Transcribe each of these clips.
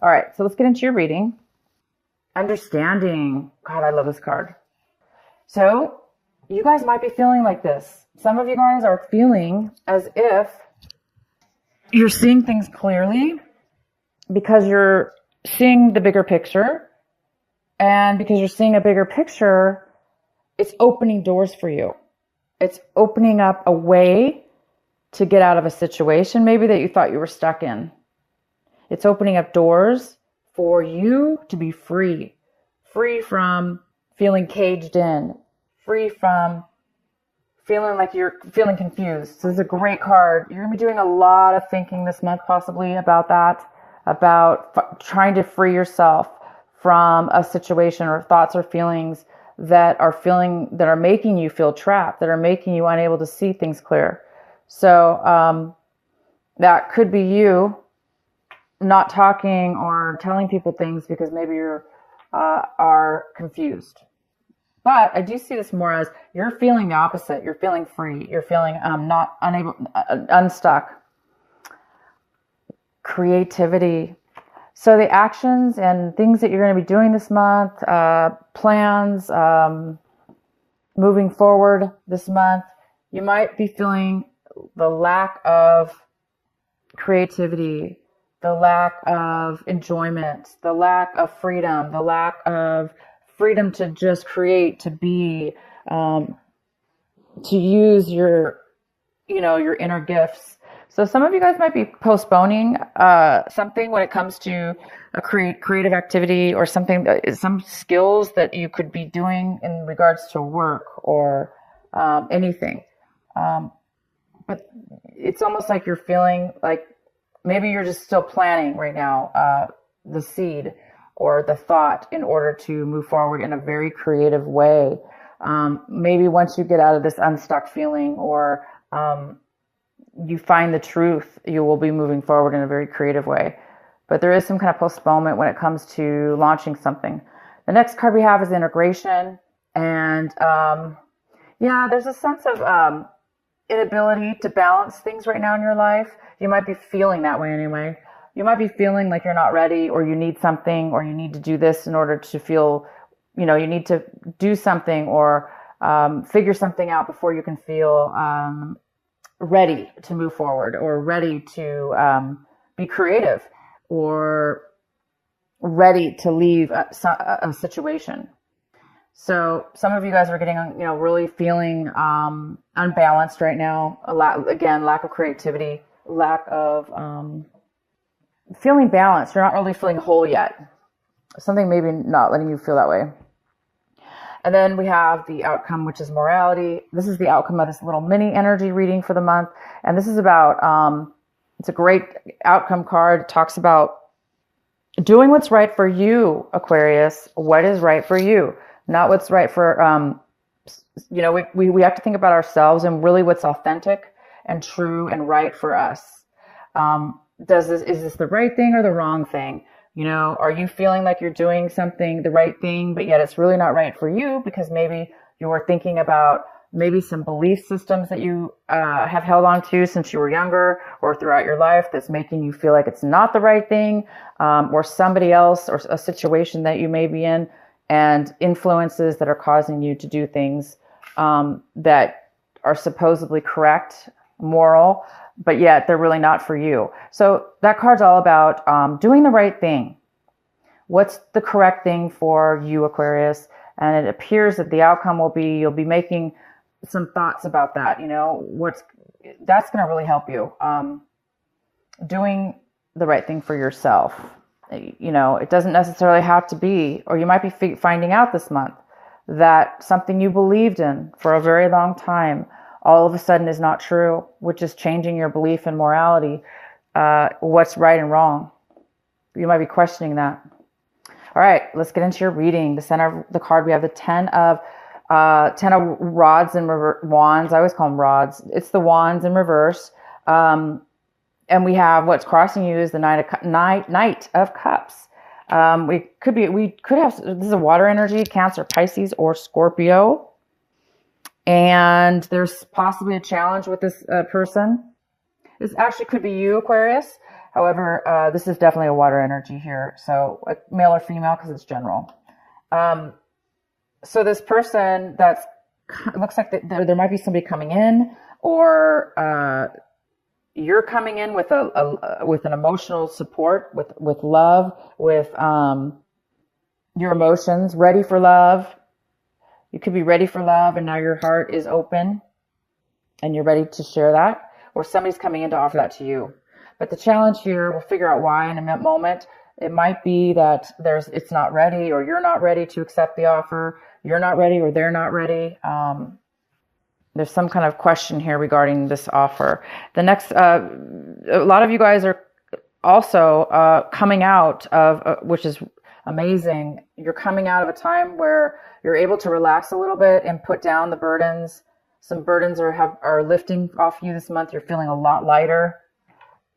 All right, so let's get into your reading. Understanding. God, I love this card. So you guys might be feeling like this. Some of you guys are feeling as if you're seeing things clearly because you're seeing the bigger picture. And because you're seeing a bigger picture, it's opening doors for you. It's opening up a way to get out of a situation maybe that you thought you were stuck in. It's opening up doors for you to be free. Free from feeling caged in. Free from feeling like you're feeling confused. So this is a great card. You're going to be doing a lot of thinking this month possibly about that. About trying to free yourself from a situation or thoughts or feelings that are making you feel trapped, that are making you unable to see things clear. So that could be you not talking or telling people things because maybe you are confused. But I do see this more as you're feeling the opposite. You're feeling free. You're feeling unstuck. Creativity. So the actions and things that you're going to be doing this month, plans, moving forward this month, you might be feeling the lack of creativity, the lack of enjoyment, the lack of freedom, the lack of freedom to just create, to be, to use your inner gifts. So some of you guys might be postponing something when it comes to a creative activity or something, some skills that you could be doing in regards to work or anything. But it's almost like you're feeling like maybe you're just still planning right now the seed or the thought in order to move forward in a very creative way. Maybe once you get out of this unstuck feeling or you find the truth, you will be moving forward in a very creative way. But there is some kind of postponement when it comes to launching something. The next card we have is integration. And there's a sense of inability to balance things right now in your life. You might be feeling that way anyway. You might be feeling like you're not ready or you need something or you need to do this in order to feel, you need to do something or figure something out before you can feel ready to move forward or ready to be creative or ready to leave a situation. So some of you guys are getting, really feeling unbalanced right now. Lack of creativity, lack of feeling balanced. You're not really feeling whole yet. Something maybe not letting you feel that way. And then we have the outcome, which is morality. This is the outcome of this little mini energy reading for the month. And this is about, it's a great outcome card. It talks about doing what's right for you, Aquarius. What is right for you? Not what's right for, we have to think about ourselves and really what's authentic and true and right for us. Is this the right thing or the wrong thing? Are you feeling like you're doing something, the right thing, but yet it's really not right for you because maybe you were thinking about maybe some belief systems that you have held on to since you were younger or throughout your life that's making you feel like it's not the right thing, or somebody else or a situation that you may be in and influences that are causing you to do things that are supposedly correct, moral, but yet they're really not for you. So that card's all about doing the right thing. What's the correct thing for you, Aquarius? And it appears that the outcome will be you'll be making some thoughts about that. That's going to really help you. Doing the right thing for yourself. It doesn't necessarily have to be, or you might be finding out this month that something you believed in for a very long time all of a sudden is not true, which is changing your belief in morality, what's right and wrong. You might be questioning that. All right, let's get into your reading. The center of the card, we have the 10 of rods and wands. I always call them rods. It's the wands in reverse. And we have what's crossing you is the Knight of Cups. We could have, this is a water energy, Cancer, Pisces, or Scorpio. And there's possibly a challenge with this person. This actually could be you, Aquarius. However, this is definitely a water energy here. So male or female, because it's general. So this person it looks like there might be somebody coming in, or you're coming in with with an emotional support, with love, with your emotions, ready for love. You could be ready for love, and now your heart is open and you're ready to share that, or somebody's coming in to offer that to you. But the challenge here, we'll figure out why in a moment. It might be that it's not ready, or you're not ready to accept the offer. You're not ready, or they're not ready. There's some kind of question here regarding this offer. The next, a lot of you guys are also coming out of, which is amazing. You're coming out of a time where you're able to relax a little bit and put down the burdens. Some burdens are lifting off you this month. You're feeling a lot lighter.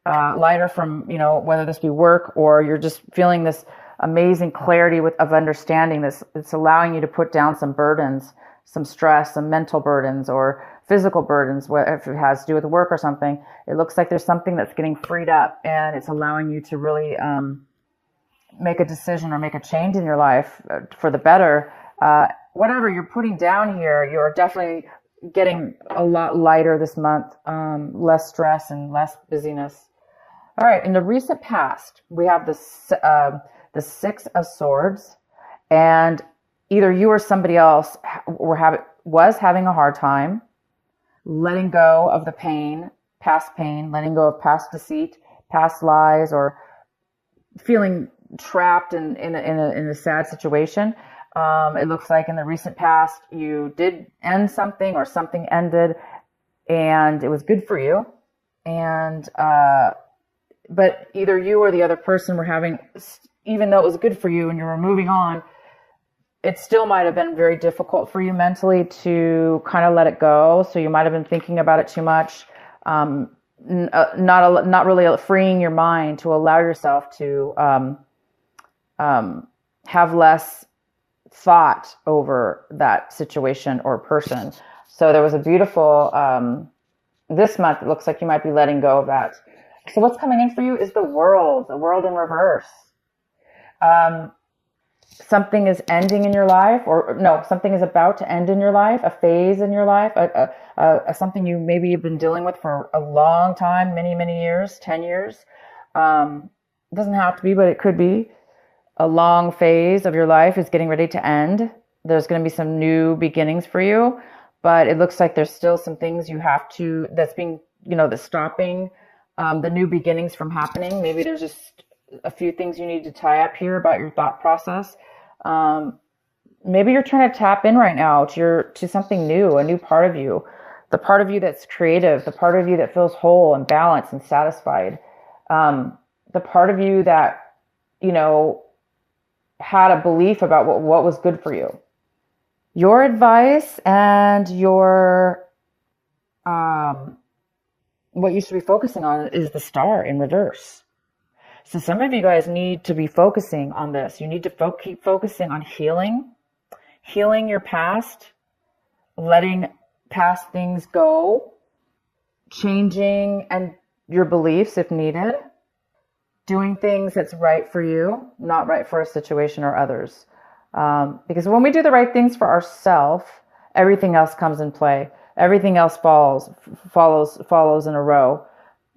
Lighter from, whether this be work, or you're just feeling this amazing clarity of understanding this. It's allowing you to put down some burdens, some stress, some mental burdens, or physical burdens, if it has to do with work or something. It looks like there's something that's getting freed up, and it's allowing you to really make a decision or make a change in your life for the better. Whatever you're putting down here, you're definitely getting a lot lighter this month, less stress and less busyness. All right, in the recent past, we have the Six of Swords, and either you or somebody else was having a hard time letting go of the past pain, letting go of past deceit, past lies, or feeling trapped in a sad situation. It looks like in the recent past, you did end something, or something ended, and it was good for you. And but either you or the other person were having, even though it was good for you and you were moving on, it still might have been very difficult for you mentally to kind of let it go. So you might have been thinking about it too much, not really freeing your mind to allow yourself to have less thought over that situation or person. So there was a beautiful, this month, it looks like you might be letting go of that. So what's coming in for you is the world in reverse. Something is ending in your life, or no, something is about to end in your life, a phase in your life, something you maybe have been dealing with for a long time, many, many years, 10 years. It doesn't have to be, but it could be. A long phase of your life is getting ready to end. There's going to be some new beginnings for you, but it looks like there's still some things that's being, that's stopping the new beginnings from happening. Maybe there's just a few things you need to tie up here about your thought process. Maybe you're trying to tap in right now to something new, a new part of you, the part of you that's creative, the part of you that feels whole and balanced and satisfied, the part of you that, had a belief about what was good for you. Your advice and your what you should be focusing on is the Star in reverse. So some of you guys need to be focusing on this. You need to keep focusing on healing your past, letting past things go, changing and your beliefs if needed, doing things that's right for you, not right for a situation or others. Because when we do the right things for ourselves, everything else comes in play. Everything else follows in a row.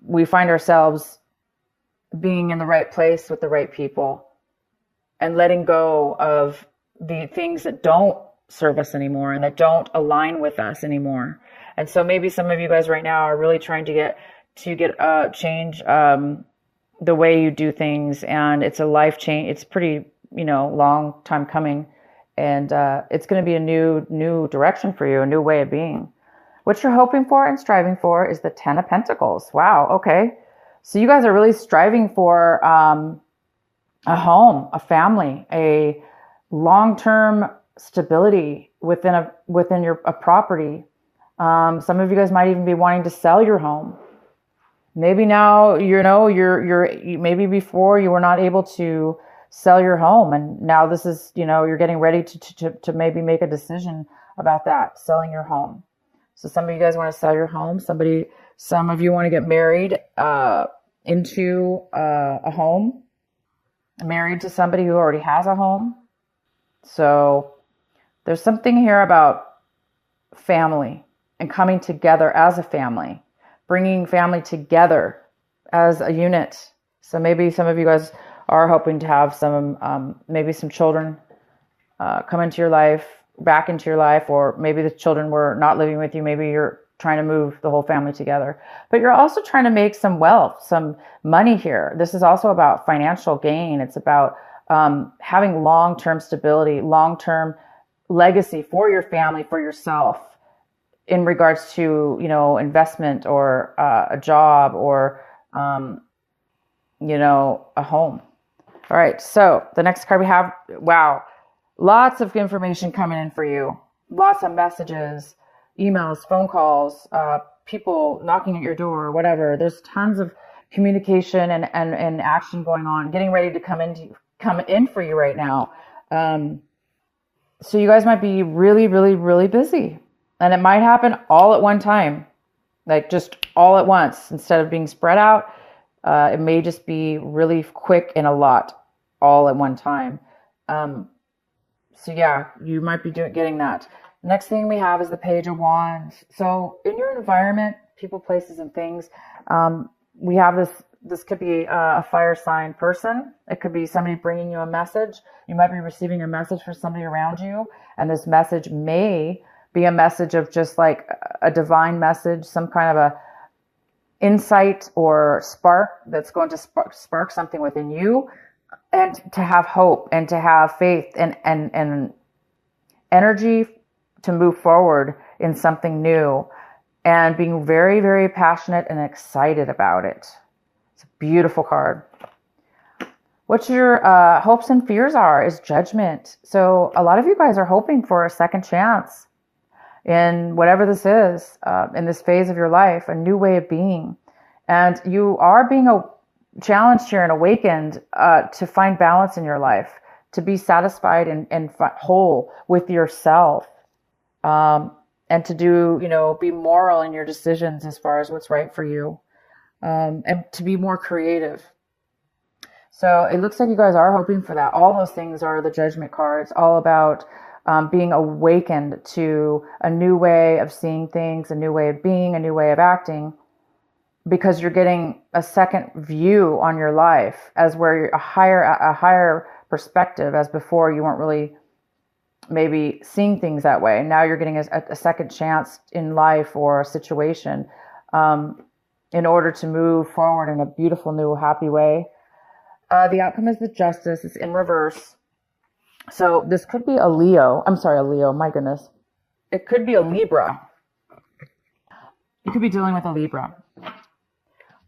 We find ourselves being in the right place with the right people and letting go of the things that don't serve us anymore and that don't align with us anymore. And so maybe some of you guys right now are really trying to change the way you do things, and it's a life change. It's pretty, long time coming, and it's going to be a new direction for you, a new way of being. What you're hoping for and striving for is the 10 of Pentacles. Wow. Okay. So you guys are really striving for a home, a family, a long-term stability within a property. Some of you guys might even be wanting to sell your home. Maybe now, maybe before you were not able to sell your home, and now this is, you're getting ready to maybe make a decision about that, selling your home. So some of you guys want to sell your home. Some of you want to get married into a home, married to somebody who already has a home. So there's something here about family and coming together as a family, bringing family together as a unit. So maybe some of you guys are hoping to have some, maybe some children come into your life, back into your life, or maybe the children were not living with you. Maybe you're trying to move the whole family together, but you're also trying to make some wealth, some money here. This is also about financial gain. It's about having long-term stability, long-term legacy for your family, for yourself, in regards to, you know, investment or a job or, you know, a home. All right. So the next card we have, wow, lots of information coming in for you. Lots of messages, emails, phone calls, people knocking at your door, whatever. There's tons of communication and action going on, getting ready to come in for you right now. So you guys might be really, really, really busy. And it might happen all at one time, like just all at once. Instead of being spread out, it may just be really quick and a lot all at one time. So yeah, you might be getting that. Next thing we have is the Page of Wands. So in your environment, people, places, and things, we have this could be a fire sign person. It could be somebody bringing you a message. You might be receiving a message from somebody around you. And this message may be a message of just like a divine message, some kind of a insight or spark that's going to spark something within you, and to have hope and to have faith and energy to move forward in something new, and being very, very passionate and excited about it. It's a beautiful card. What your hopes and fears are is Judgment. So a lot of you guys are hoping for a second chance in whatever this is, in this phase of your life, a new way of being. And you are being challenged here and awakened to find balance in your life, to be satisfied and whole with yourself, and to do, you know, be moral in your decisions as far as what's right for you, and to be more creative. So it looks like you guys are hoping for that. All those things are the Judgment cards, all about being awakened to a new way of seeing things, a new way of being, a new way of acting, because you're getting a second view on your life, as where you're a higher perspective, as before you weren't really maybe seeing things that way. Now you're getting a second chance in life or a situation, in order to move forward in a beautiful, new, happy way. The outcome is the Justice. It's in reverse. So this could be a Leo. I'm sorry, a Leo. My goodness. It could be a Libra. You could be dealing with a Libra.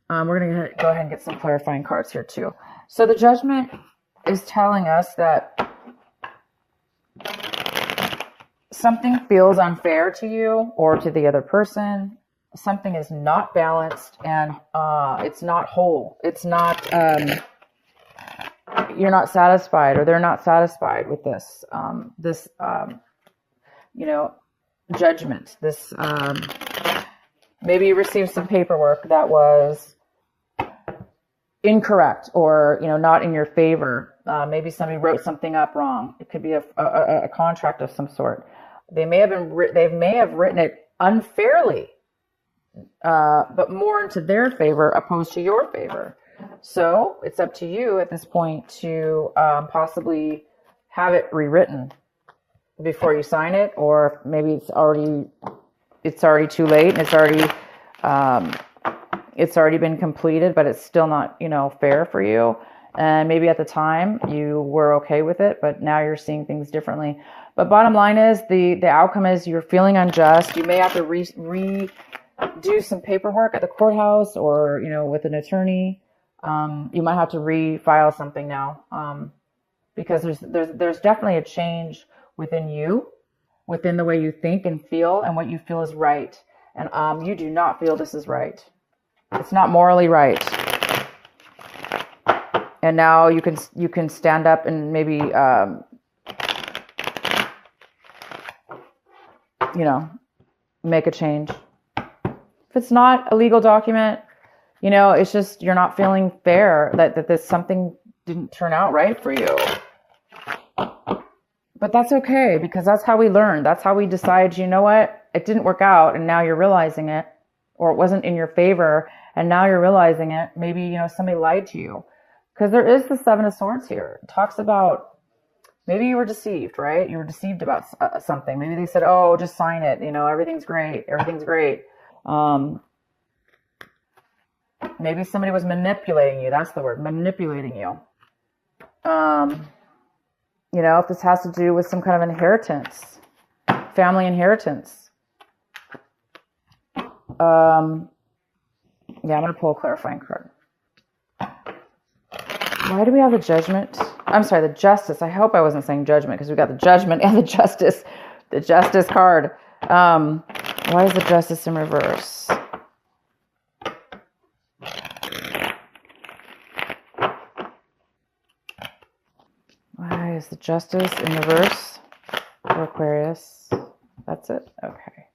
We're going to go ahead and get some clarifying cards here too. So the Judgment is telling us that something feels unfair to you or to the other person. Something is not balanced, and it's not whole. It's not, you're not satisfied, or they're not satisfied with this, you know, judgment. This, maybe you received some paperwork that was incorrect, or, you know, not in your favor. Maybe somebody wrote something up wrong. It could be a contract of some sort. They may have written it unfairly, but more into their favor opposed to your favor. So it's up to you at this point to possibly have it rewritten before you sign it, or maybe it's already too late and it's already been completed, but it's still not, you know, fair for you. And maybe at the time you were okay with it, but now you're seeing things differently. But bottom line is the outcome is you're feeling unjust. You may have to redo some paperwork at the courthouse, or, you know, with an attorney. You might have to refile something now, because there's definitely a change within you, within the way you think and feel, and what you feel is right. And you do not feel this is right. It's not morally right. And now you can stand up and maybe you know, make a change. If it's not a legal document, You know, it's just you're not feeling fair, that this something didn't turn out right for you. But that's okay, because that's how we learn. That's how we decide, you know what, it didn't work out, and now you're realizing it, or it wasn't in your favor, and now you're realizing it. Maybe, you know, somebody lied to you. Because there is the Seven of Swords here. It talks about maybe you were deceived, right? You were deceived about something. Maybe they said, oh, just sign it. You know, everything's great. Everything's great. Maybe somebody was manipulating you. That's the word, manipulating you. You know, if this has to do with some kind of inheritance, family inheritance. Yeah, I'm going to pull a clarifying card. Why do we have the Judgment? I'm sorry, the Justice. I hope I wasn't saying Judgment, because we got the Judgment and the Justice. The Justice card. Why is the Justice in reverse? Why is the Justice in reverse for Aquarius? That's it? Okay.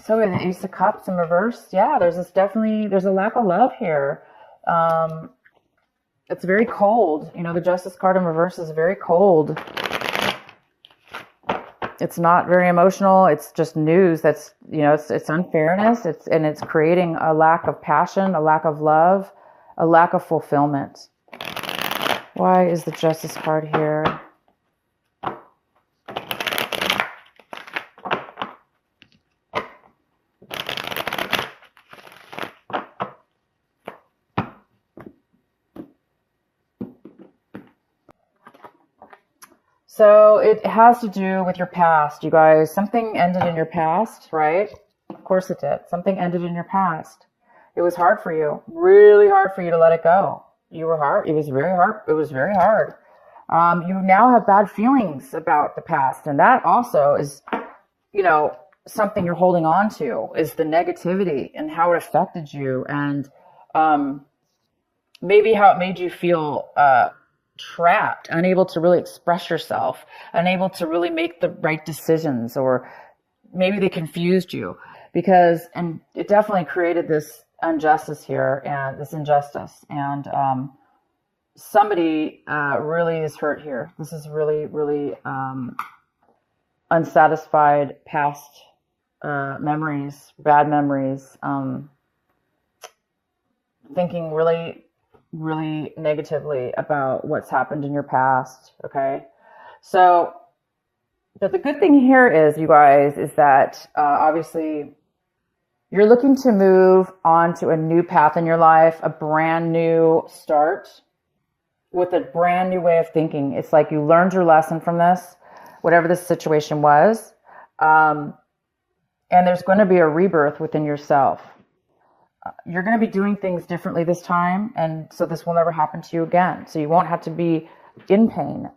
So in the Ace of Cups in reverse, yeah, there's a lack of love here. It's very cold. You know, the Justice card in reverse is very cold. It's not very emotional. It's just news that's, you know, it's unfairness. It's creating a lack of passion, a lack of love, a lack of fulfillment. Why is the Justice card here? So it has to do with your past, you guys. Something ended in your past, right? Of course it did. Something ended in your past. It was hard for you, really hard for you to let it go. You were hard. It was very hard. It was very hard. You now have bad feelings about the past. And that also is, you know, something you're holding on to, is the negativity and how it affected you. And maybe how it made you feel trapped, unable to really express yourself, unable to really make the right decisions, or maybe they confused you, and it definitely created this injustice here, and this injustice, and somebody really is hurt here. This is really, really unsatisfied past memories, bad memories, thinking really negatively about what's happened in your past. Okay. So, but the good thing here is, you guys, is that obviously you're looking to move on to a new path in your life, a brand new start with a brand new way of thinking. It's like you learned your lesson from this, whatever this situation was. And there's going to be a rebirth within yourself. You're going to be doing things differently this time, and so this will never happen to you again. So you won't have to be in pain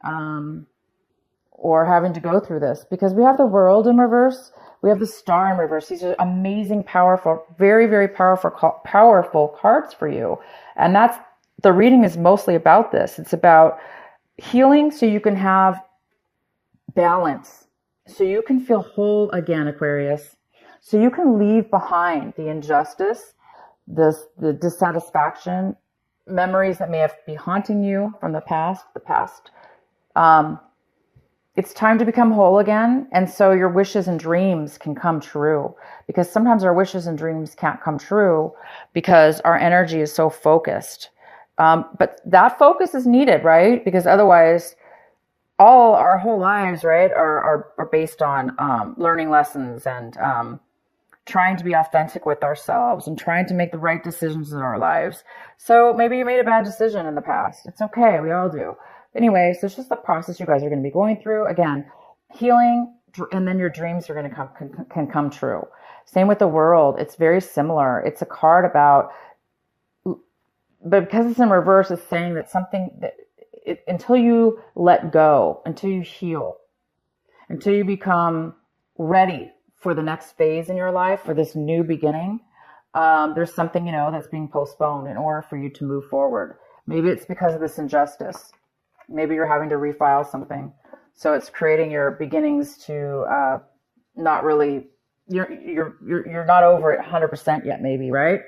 or having to go through this, because we have the World in reverse. We have the Star in reverse. These are amazing, powerful, very, very powerful cards for you. And the reading is mostly about this. It's about healing so you can have balance, so you can feel whole again, Aquarius, so you can leave behind the injustice, the dissatisfaction, memories that may have been haunting you from the past. It's time to become whole again. And so your wishes and dreams can come true, because sometimes our wishes and dreams can't come true because our energy is so focused. But that focus is needed, right? Because otherwise all our whole lives, right, are based on learning lessons and trying to be authentic with ourselves and trying to make the right decisions in our lives. So maybe you made a bad decision in the past. It's okay. We all do. Anyway, so it's just the process you guys are going to be going through. Again, healing, and then your dreams are going to can come true. Same with the World. It's very similar. It's a card about, but because it's in reverse, it's saying that something that until you let go, until you heal, until you become ready for the next phase in your life, for this new beginning, there's something, you know, that's being postponed in order for you to move forward. Maybe it's because of this injustice. Maybe you're having to refile something. So it's creating your beginnings to not really you're not over it 100% yet, maybe, right?